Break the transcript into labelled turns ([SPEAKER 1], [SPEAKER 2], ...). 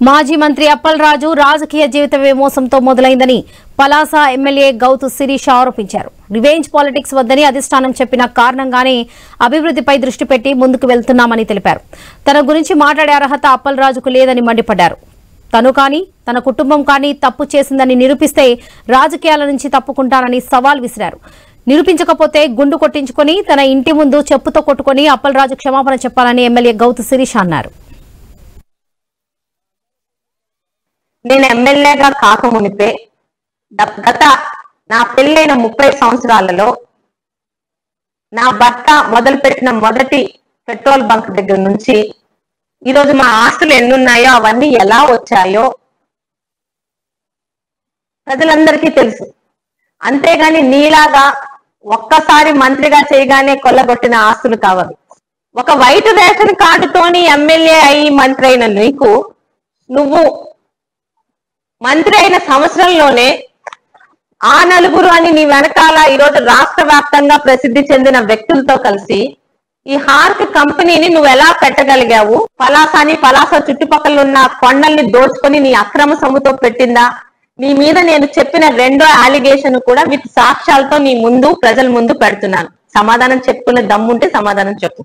[SPEAKER 1] మాజీ మంత్రి అప్పలరాజు రాజకీయ జీవితమే మోసంతో మొదలైందని పలాస ఎమ్మెల్యే గౌతు శిరీష ఆరోపించారు. రివెంజ్ పాలిటిక్స్ వద్దని అధిష్టానం చెప్పిన కారణంగానే అభివృద్ధిపై దృష్టి పెట్టి ముందుకు వెళ్తున్నామని తెలిపారు. తన గురించి మాట్లాడే అర్హత అప్పలరాజుకు లేదని మండిపడ్డారు. తను కానీ తన కుటుంబం కానీ తప్పు చేసిందని నిరూపిస్తే రాజకీయాల నుంచి తప్పుకుంటానని సవాల్ విసిరారు. నిరూపించకపోతే గుండు కొట్టించుకుని తన ఇంటి ముందు చెప్పుతో కొట్టుకుని అప్పలరాజు క్షమాపణ చెప్పాలని ఎమ్మెల్యే గౌతు శిరీష అన్నారు.
[SPEAKER 2] నేను ఎమ్మెల్యేగా కాకమునిపే గత నా పెళ్ళైన 30 సంవత్సరాలలో నా భర్త మొదలుపెట్టిన మొదటి పెట్రోల్ బంక్ దగ్గర నుంచి ఈరోజు మా ఆస్తులు ఎన్నున్నాయో అవన్నీ ఎలా వచ్చాయో ప్రజలందరికీ తెలుసు. అంతేగాని నీలాగా ఒక్కసారి మంత్రిగా చేయగానే కొల్లగొట్టిన ఆస్తులు కావాలి. ఒక వైట్ రేషన్ కార్డుతోని ఎమ్మెల్యే అయి మంత్రి అయిన నీకు, నువ్వు మంత్రి అయిన సంవత్సరంలోనే ఆ నలుగురు అని నీ వెనకాల ఈరోజు రాష్ట్ర వ్యాప్తంగా ప్రసిద్ధి చెందిన వ్యక్తులతో కలిసి ఈ హార్క్ కంపెనీని నువ్వు ఎలా పెట్టగలిగావు? పలాస చుట్టుపక్కల ఉన్న కొండల్ని దోచుకొని నీ అక్రమ సొమ్ముతో పెట్టిందా? నీ మీద నేను చెప్పిన రెండో అలిగేషన్ కూడా విత్ సాక్ష్యాలతో నీ ముందు ప్రజల ముందు పెడుతున్నాను. సమాధానం చెప్పుకునే దమ్ముంటే సమాధానం చెప్పు.